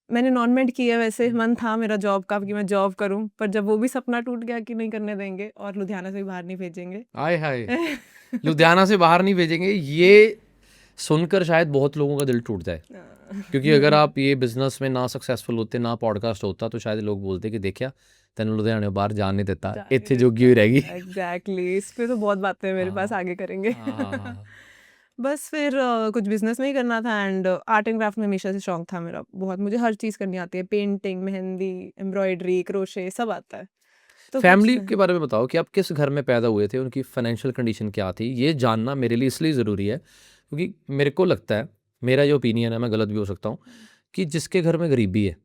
मैंने नॉन-मेड किया वैसे, मन था मेरा जॉब का कि मैं जॉब करूँ, पर जब वो भी सपना टूट गया कि नहीं करने देंगे और लुधियाना से भी बाहर नहीं भेजेंगे। आय हाय, लुधियाना से बाहर नहीं भेजेंगे, ये सुनकर शायद बहुत लोगों का दिल टूट जाए। क्योंकि अगर आप ये बिजनेस में ना सक्सेसफुल होते, ना पॉडकास्ट होता, तो शायद लोग बोलते कि देखिया तेन लुधियाने बाहर जान नहीं देता, जा नहीं इत्थे जोगी हुई देता। रहेगी। एग्ज़ैक्टली, इस पे तो बहुत बातें मेरे पास हाँ आगे करेंगे। हाँ। बस फिर कुछ बिज़नेस में ही करना था एंड आर्ट एंड क्राफ्ट में हमेशा से शौक था मेरा बहुत, मुझे हर चीज़ करनी आती है, पेंटिंग, मेहंदी, एम्ब्रॉयडरी, क्रोशे सब आता है। तो कुछ फैमिली के बारे में बताओ कि आप किस घर में पैदा हुए थे, उनकी फाइनेंशियल कंडीशन क्या थी, ये जानना मेरे लिए इसलिए ज़रूरी है क्योंकि मेरे को लगता है, मेरा जो ओपिनियन है, मैं गलत भी हो सकता हूँ, कि जिसके घर में गरीबी है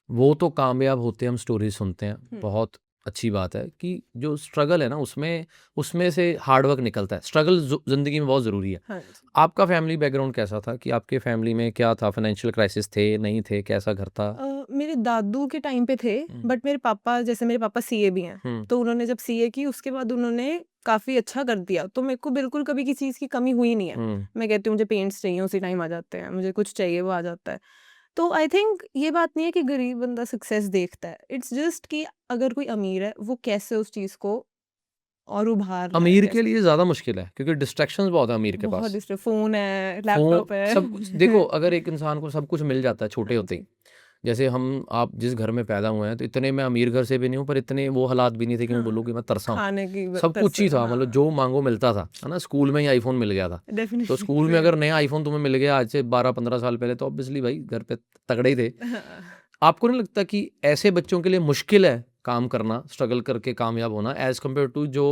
वो तो कामयाब होते हैं, हम स्टोरीज सुनते हैं, हुँ, बहुत अच्छी बात है कि जो स्ट्रगल है ना उसमें उसमें से हार्ड वर्क निकलता है, स्ट्रगल ज़िंदगी में बहुत ज़रूरी है। हाँ जी। आपका फैमिली बैकग्राउंड कैसा था कि आपके फैमिली में क्या था, फाइनेंशियल क्राइसिस थे, नहीं थे, कैसा घर था? मेरे दादू के टाइम पे थे, हुँ, बट मेरे पापा, जैसे मेरे पापा सीए भी हैं, हुँ, तो उन्होंने जब सीए की उसके बाद उन्होंने काफ़ी अच्छा कर दिया, तो मेरे को बिल्कुल कभी किसी चीज़ की कमी हुई नहीं है। हुँ। मैं कहती हूँ मुझे पेंट्स चाहिए उसी टाइम आ जाते हैं, मुझे कुछ चाहिए वो आ जाता है। तो आई थिंक ये बात नहीं है कि गरीब बंदा सक्सेस देखता है, इट्स जस्ट कि अगर कोई अमीर है वो कैसे उस चीज़ को और उभार रहा है, अमीर के कैसे लिए ज़्यादा मुश्किल है क्योंकि डिस्ट्रैक्शंस बहुत है अमीर के बहुत पास। डिस्ट्र फ़ोन है, फ़ोन लैपटॉप सब कुछ देखो, है। अगर एक इंसान को सब कुछ मिल जाता है छोटे हाँ होते ही, जी। जैसे आप जिस घर में पैदा हुए हैं, तो इतने मैं अमीर घर से भी नहीं हूँ, पर इतने वो हालात भी नहीं थे कि मैं बोलूँ हाँ, कि मैं तरसा हूँ। खाने की सब कुछ तरस ही था, मतलब हाँ, जो माँगो मिलता था, है ना? स्कूल में ही आईफ़ोन मिल गया था। तो डेफ़िनिटली स्कूल में सेम। अगर नया आईफ़ोन तुम्हें मिल गया आज से 12-15 साल पहले, तो ऑब्वियसली भाई घर पे तगड़े ही थे। हाँ। आपको नहीं लगता कि ऐसे बच्चों के लिए मुश्किल है काम करना, स्ट्रगल करके कामयाब होना एज़ कम्पेयर टू जो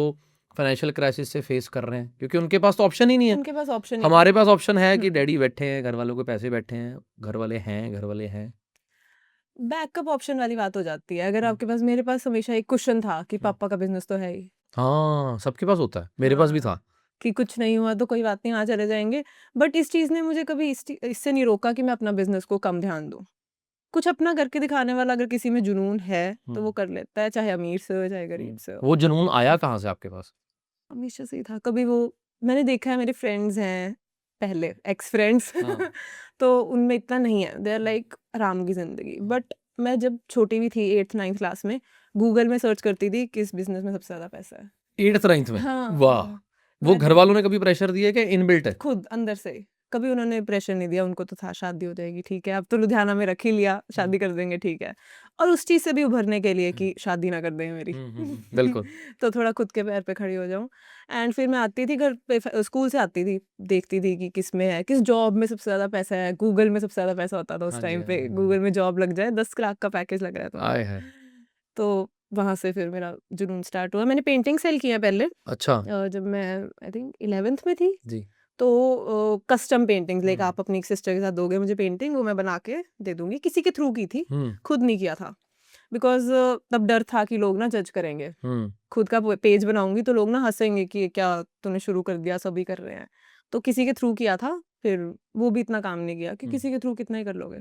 फाइनेंशियल क्राइसिस से फेस कर रहे हैं? क्योंकि उनके पास तो ऑप्शन ही नहीं है। उनके पास ऑप्शन ही नहीं हमारे है। पास ऑप्शन है कि हुँ। डैडी बैठे हैं, घर वालों के पैसे बैठे हैं, घर वाले हैं। बैकअप ऑप्शन वाली बात हो जाती है। अगर हुँ, आपके पास, मेरे पास हमेशा एक कुशन था कि हुँ। पापा का बिज़नेस तो है ही। हाँ, सबके पास होता है, मेरे पास भी हाँ, था। कि कुछ नहीं हुआ तो कोई बात नहीं, हाँ, चले जाएँगे। बट इस चीज़ ने मुझे कभी इससे नहीं रोका कि मैं अपना बिज़नेस को कम ध्यान दूँ। कुछ अपना करके दिखाने वाला अगर किसी में जुनून है, हुँ, तो वो कर लेता है, चाहे अमीर से हो, चाहे गरीब हुँ। से हो। वो जुनून आया कहाँ से आपके पास? हमेशा से ही था। कभी वो मैंने देखा है, मेरे फ्रेंड्स हैं, पहले एक्स फ्रेंड्स हाँ, तो उनमें इतना नहीं है, दे आर हुँ, लाइक आराम की ज़िंदगी। हुँ। बट मैं जब छोटी भी थी 8th-9th क्लास में, गूगल में सर्च करती थी किस बिज़नेस में सबसे ज़्यादा पैसा है। 8th-9th में? वाह! हाँ, वो मैंने घरवालों ने कभी प्रेशर दिया है कि इनबिल्ट है? खुद अंदर से ही। कभी उन्होंने प्रेशर नहीं दिया, उनको तो था शादी हो जाएगी, ठीक है, अब तो लुधियाना में रख ही लिया, हुँ, शादी कर देंगे, ठीक है। और उस चीज़ से भी उभरने के लिए हुँ, कि शादी ना कर दें मेरी। हुँ, हुँ, हुँ। बिल्कुल। तो थोड़ा खुद के पैर पे खड़ी हो जाऊँ। एंड फिर मैं आती थी घर पे, स्कूल से आती थी, देखती थी कि किस में है, किस जॉब में सबसे ज़्यादा पैसा है। गूगल में सबसे ज़्यादा पैसा होता था उस हाँ जी, टाइम हाँ पे, जी, हाँ जी। गूगल में जॉब लग जाए, 10 लाख का पैकेज लग रहा है तुम्हारा। आय हाय! तो वहाँ से फिर मेरा जुनून स्टार्ट हुआ। मैंने पेंटिंग सेल किया पहले, अच्छा, जब मैं आई थिंक 11th में थी। जी। तो कस्टम पेंटिंग्स, लाइक हुँ, आप अपनी एक सिस्टर के साथ दोगे मुझे पेंटिंग, वो मैं बना के दे दूँगी। किसी के थ्रू की थी, हुँ, खुद नहीं किया था। बिकॉज़ तब डर था कि लोग ना जज करेंगे। हुँ, खुद का प पेज बनाऊँगी तो लोग ना हँसेंगे कि ये क्या तूने शुरू कर दिया, सभी कर रहे हैं। तो किसी के थ्रू किया था, फिर वो भी इतना काम नहीं किया कि हुँ। किसी के थ्रू कितना ही कर लोगे।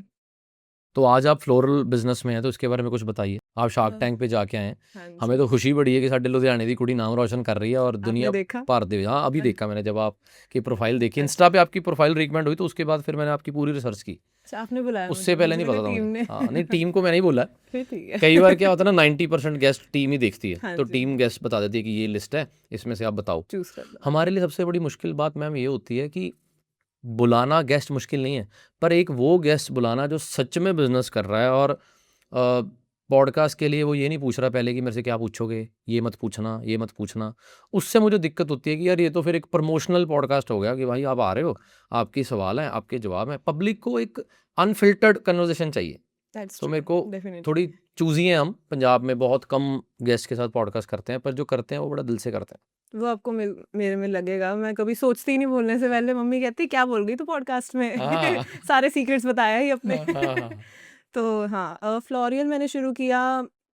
तो आज आप फ्लोरल बिज़नेस में हैं, तो इसके बारे में कुछ बताइए। आप अ, शार्क टैंक पे जाके आए हैं। हाँ हमें जी। तो खुशी बड़ी है कि साडे लुधियाने दी कुड़ी नाम रोशन कर रही है और दुनिया आपने देखा? भर दे हाँ, अभी अ, देखा मैंने जब आपकी प्रोफ़ाइल देखी। इंस्टा अच्छा। पे आपकी प्रोफ़ाइल रिकमेंड हुई, तो उसके बाद फिर मैंने आपकी पूरी रिसर्च की। अच्छा, आपने बुलाया उससे मुझे, पहले मुझे नहीं लगा पता था टीम मुझे। ने। हाँ, नहीं टीम को मैंने नहीं बोला। फिर ठीक कई बार है। क्या होता है ना, 90% गेस्ट टीम ही देखती है। हाँ तो जी, टीम गेस्ट बता देती है कि ये लिस्ट है, इसमें से आप बताओ। चूज़ करना। हमारे लिए सबसे बड़ी मुश्किल बात मैम ये होती है कि बुलाना गेस्ट मुश्किल नहीं है, पर एक वो गेस्ट बुलाना जो सच में बिज़नेस कर रहा है और पॉडकास्ट के लिए वो ये नहीं पूछ रहा पहले कि मेरे से क्या पूछोगे, ये मत पूछना, ये मत पूछना। उससे मुझे दिक्कत होती है कि यार ये तो फिर एक प्रमोशनल पॉडकास्ट हो गया कि भाई आप आ रहे हो, आपके सवाल हैं, आपके जवाब हैं। पब्लिक को एक अनफ़िल्टर्ड कन्वर्सेशन चाहिए। दैट्स तो ट्रू, मेरे को डेफिनिटली। थोड़ी चूज़ी हैं हम, पंजाब में बहुत कम गेस्ट के साथ पॉडकास्ट करते हैं, पर जो करते हैं वो बड़ा दिल से करते हैं। वो आपको मेरे में लगेगा, मैं कभी सोचती ही नहीं बोलने से पहले, मम्मी कहती क्या बोल गई तू पॉडकास्ट में। हाँ। सारे सीक्रेट्स बताया ही अपने। हाँ, हाँ, हाँ। तो हाँ, फ्लोरियल मैंने शुरू किया,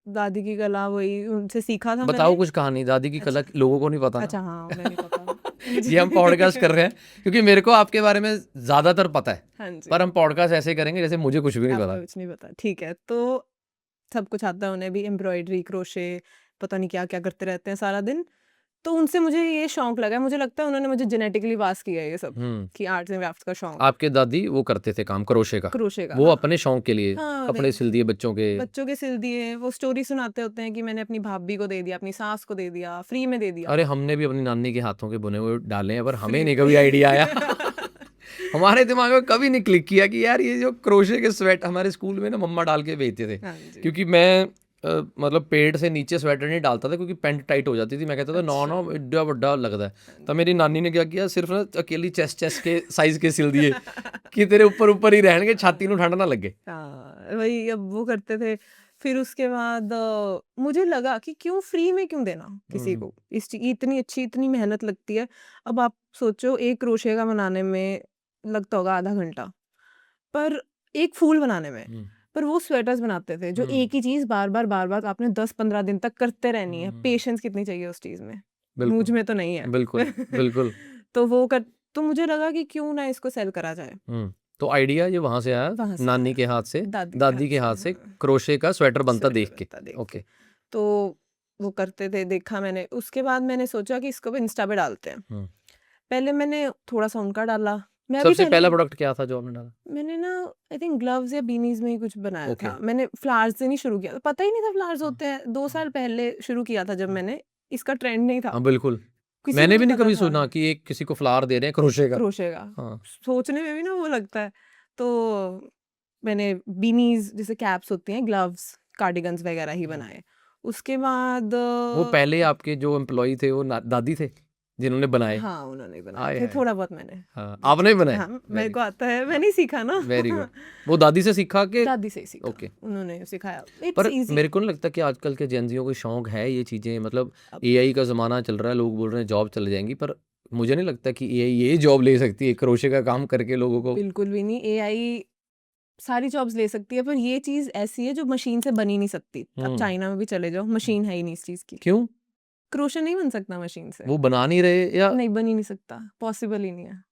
दादी की कला वही उनसे सीखा था बताओ मैंने। कुछ कहानी, दादी की कला अच्छा, लोगों को नहीं पता ना। अच्छा, हाँ, उन्हें नहीं पता। मुझे। ये हम पॉडकास्ट कर रहे हैं क्योंकि मेरे को आपके बारे में ज़्यादातर पता है, हाँ जी, पर हम पॉडकास्ट ऐसे करेंगे जैसे मुझे कुछ भी नहीं आपको पता। कुछ नहीं पता, ठीक है। तो सब कुछ आता है उन्हें भी, एम्ब्रॉयडरी, क्रोशे, पता नहीं क्या-क्या करते रहते हैं सारा दिन। तो उनसे मुझे ये शौक लगा, मुझे लगता है उन्होंने मुझे जेनेटिकली पास किया है ये सब, कि आर्ट्स एंड क्राफ्ट्स का शौक, आपके दादी वो करते थे काम क्रोशे का, क्रोशे का। वो हाँ अपने शौक के लिए हाँ, कपड़े सिल दिए बच्चों के। बच्चों के सिल दिए, वो स्टोरी सुनाते होते हैं कि मैंने अपनी भाभी को दे दिया, अपनी सास को दे दिया, फ्री में दे दिया। अरे हमने भी अपनी नानी के हाथों के बुने हुए डाले हैं, पर हमें फ्री नहीं में। कभी आइडिया आया हमारे दिमाग में कभी नहीं क्लिक किया कि यार ये जो क्रोशे के स्वेट, हमारे स्कूल में ना मम्मा डाल के भेजते थे, हाँ जी। क्योंकि मैं मतलब पेट से नीचे स्वेटर नहीं डालता था क्योंकि पैंट टाइट हो जाती थी। मैं कहता था नौ नौ एड्डा बड्डा लगता है। तब मेरी नानी ने क्या किया, सिर्फ ना अकेली चेस्ट के साइज के सिल दिए कि तेरे ऊपर ऊपर ही रहने, छाती में ठंड ना लगे। हाँ वही, अब वो करते थे। फिर उसके बाद मुझे लगा कि क्यों फ्री में क्यों देना किसी को, इतनी अच्छी इतनी मेहनत लगती है। अब आप सोचो एक क्रोशे का बनाने में लगता होगा आधा घंटा, पर एक फूल बनाने में, पर वो स्वेटर्स बनाते थे जो एक ही चीज बार बार आपने 10-15 दिन तक करते रहनी है। पेशेंस कितनी चाहिए उस चीज में, मुझ में तो नहीं है। बिल्कुल बिल्कुल। तो तो मुझे लगा कि क्यों ना इसको सेल करा जाए। तो आइडिया ये वहां से आया, वहां से नानी आया, के हाथ से, दादी दादी के हाथ से हाँ। क्रोशे का स्वेटर बनता देख के। बनता देख ओके। के। तो वो करते थे, देखा मैंने। उसके बाद मैंने सोचा कि इसको भी इंस्टा पे डालते हैं। पहले मैंने थोड़ा सा उनका डाला। मैं भी सबसे पहले पहला प्रोडक्ट क्या था जो आपने डाला? मैंने ना आई थिंक ग्लव्स या बीनीज में ही कुछ बनाया ओके। था। मैंने फ्लावर्स से नहीं शुरू किया, पता ही नहीं था फ्लावर्स होते हैं। 2 साल पहले शुरू किया था जब मैंने, इसका ट्रेंड नहीं था, हाँ बिल्कुल, किसी को मैंने भी नहीं नहीं पता कभी था सुना कि एक किसी को फ्लावर दे रहे हैं क्रोशे का। क्रोशे का। हाँ। सोचने में भी ना वो लगता है। तो मैंने बीनीज जैसे कैप्स होती हैं, ग्लव्स, कार्डिगन्स वगैरह ही बनाए। उसके बाद वो पहले आपके जो एम्प्लॉय थे वो दादी थे जिन्होंने बनाए? हाँ उन्होंने बनाए आए थे, हैं। थोड़ा बहुत मैंने। हाँ, आपने बनाए? हाँ मेरे को आता है, मैंने ही सीखा ना। Very good. वो दादी से सीखा के? दादी से ही सीखा। ओके। उन्होंने सिखाया। पर इट्स इजी। मेरे को नहीं लगता कि आजकल के जेनजियों को शौक है ये चीज़ें, मतलब एआई का ज़माना चल रहा है, लोग बोल रहे हैं जॉब चले जाएंगी, पर मुझे नहीं लगता कि एआई ये जॉब ले सकती है क्रोशे का काम करके लोगों को। बिल्कुल भी नहीं। एआई सारी जॉब्स ले सकती है, पर ये चीज ऐसी है जो मशीन से बनी नहीं सकती। अब चाइना में भी चले जाओ, मशीन है ही नहीं इस चीज की। क्यों? क्रोशे नहीं बन सकता मशीन से। वो बना नहीं रहे या? नहीं, बन ही नहीं सकता, पॉसिबल ही नहीं है।